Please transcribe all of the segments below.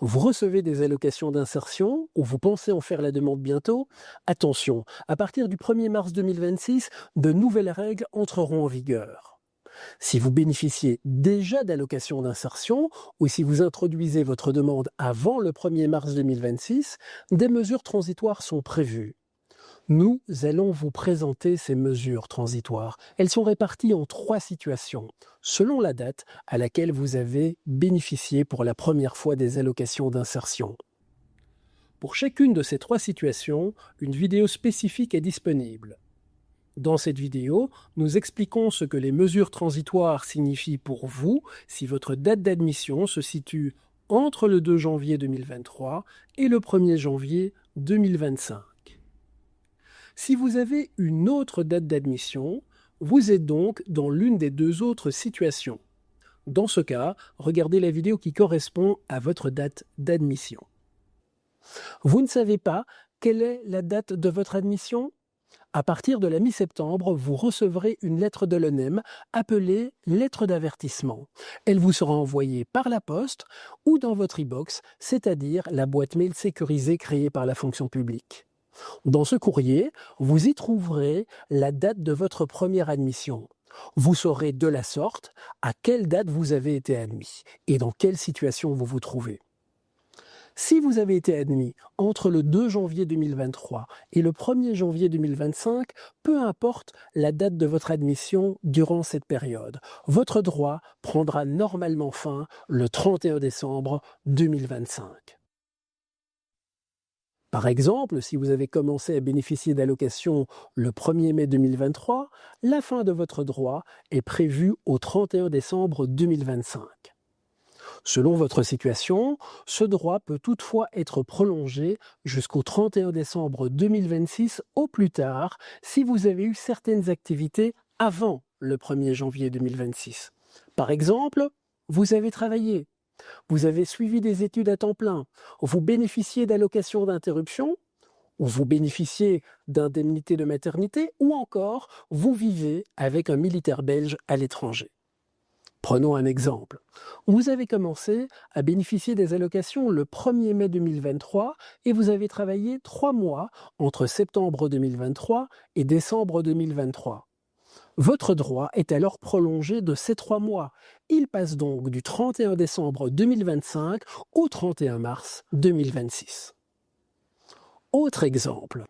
Vous recevez des allocations d'insertion ou vous pensez en faire la demande bientôt? Attention, à partir du 1er mars 2026, de nouvelles règles entreront en vigueur. Si vous bénéficiez déjà d'allocations d'insertion ou si vous introduisez votre demande avant le 1er mars 2026, des mesures transitoires sont prévues. Nous allons vous présenter ces mesures transitoires. Elles sont réparties en 3 situations, selon la date à laquelle vous avez bénéficié pour la première fois des allocations d'insertion. Pour chacune de ces 3 situations, une vidéo spécifique est disponible. Dans cette vidéo, nous expliquons ce que les mesures transitoires signifient pour vous si votre date d'admission se situe entre le 2 janvier 2023 et le 1er janvier 2025. Si vous avez une autre date d'admission, vous êtes donc dans l'une des 2 autres situations. Dans ce cas, regardez la vidéo qui correspond à votre date d'admission. Vous ne savez pas quelle est la date de votre admission? À partir de la mi-septembre, vous recevrez une lettre de l'ONEM appelée lettre d'avertissement. Elle vous sera envoyée par la poste ou dans votre e-box, c'est-à-dire la boîte mail sécurisée créée par la fonction publique. Dans ce courrier, vous y trouverez la date de votre première admission. Vous saurez de la sorte à quelle date vous avez été admis et dans quelle situation vous vous trouvez. Si vous avez été admis entre le 2 janvier 2023 et le 1er janvier 2025, peu importe la date de votre admission durant cette période, votre droit prendra normalement fin le 31 décembre 2025. Par exemple, si vous avez commencé à bénéficier d'allocations le 1er mai 2023, la fin de votre droit est prévue au 31 décembre 2025. Selon votre situation, ce droit peut toutefois être prolongé jusqu'au 31 décembre 2026 au plus tard si vous avez eu certaines activités avant le 1er janvier 2026. Par exemple, vous avez travaillé. Vous avez suivi des études à temps plein, vous bénéficiez d'allocations d'interruption, ou vous bénéficiez d'indemnités de maternité, ou encore vous vivez avec un militaire belge à l'étranger. Prenons un exemple. Vous avez commencé à bénéficier des allocations le 1er mai 2023 et vous avez travaillé 3 mois entre septembre 2023 et décembre 2023. Votre droit est alors prolongé de ces 3 mois. Il passe donc du 31 décembre 2025 au 31 mars 2026. Autre exemple,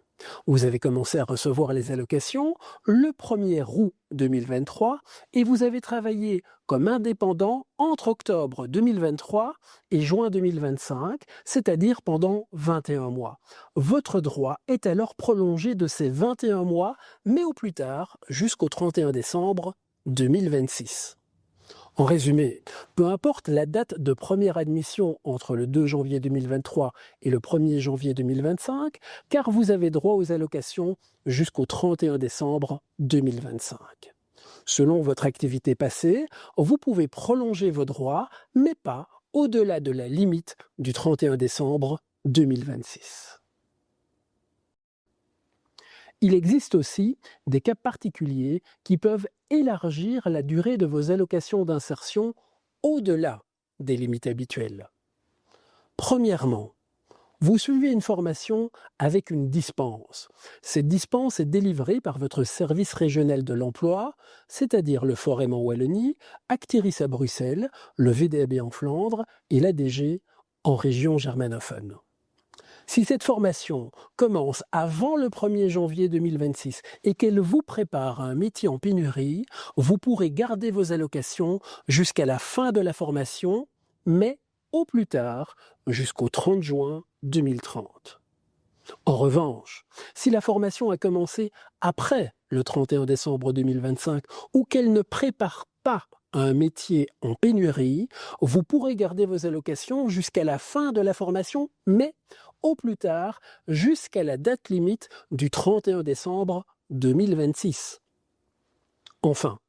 vous avez commencé à recevoir les allocations le 1er août 2023 et vous avez travaillé comme indépendant entre octobre 2023 et juin 2025, c'est-à-dire pendant 21 mois. Votre droit est alors prolongé de ces 21 mois, mais au plus tard jusqu'au 31 décembre 2026. En résumé, peu importe la date de première admission entre le 2 janvier 2023 et le 1er janvier 2025, car vous avez droit aux allocations jusqu'au 31 décembre 2025. Selon votre activité passée, vous pouvez prolonger vos droits, mais pas au-delà de la limite du 31 décembre 2026. Il existe aussi des cas particuliers qui peuvent élargir la durée de vos allocations d'insertion au-delà des limites habituelles. Premièrement, vous suivez une formation avec une dispense. Cette dispense est délivrée par votre service régional de l'emploi, c'est-à-dire le Forum en Wallonie, Actiris à Bruxelles, le VDAB en Flandre et l'ADG en région germanophone. Si cette formation commence avant le 1er janvier 2026 et qu'elle vous prépare à un métier en pénurie, vous pourrez garder vos allocations jusqu'à la fin de la formation, mais au plus tard jusqu'au 30 juin 2030. En revanche, si la formation a commencé après le 31 décembre 2025 ou qu'elle ne prépare pas à un métier en pénurie, vous pourrez garder vos allocations jusqu'à la fin de la formation, mais au plus tard jusqu'à la date limite du 31 décembre 2026. Enfin,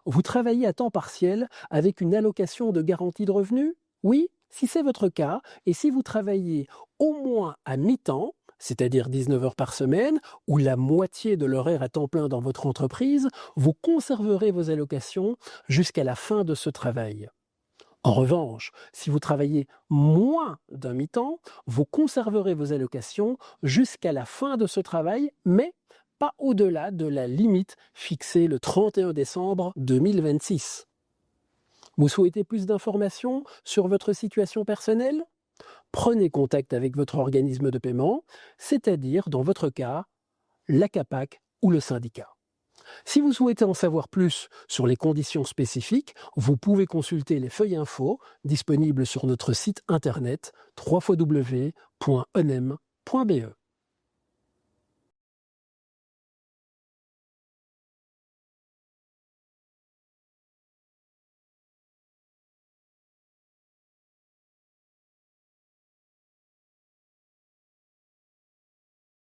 vous travaillez à temps partiel avec une allocation de garantie de revenus? Oui, si c'est votre cas, et si vous travaillez au moins à mi-temps, c'est-à-dire 19 heures par semaine, ou la moitié de l'horaire à temps plein dans votre entreprise, vous conserverez vos allocations jusqu'à la fin de ce travail. En revanche, si vous travaillez moins d'un mi-temps, vous conserverez vos allocations jusqu'à la fin de ce travail, mais pas au-delà de la limite fixée le 31 décembre 2026. Vous souhaitez plus d'informations sur votre situation personnelle? Prenez contact avec votre organisme de paiement, c'est-à-dire, dans votre cas, la CAPAC ou le syndicat. Si vous souhaitez en savoir plus sur les conditions spécifiques, vous pouvez consulter les feuilles info disponibles sur notre site internet www.onem.be.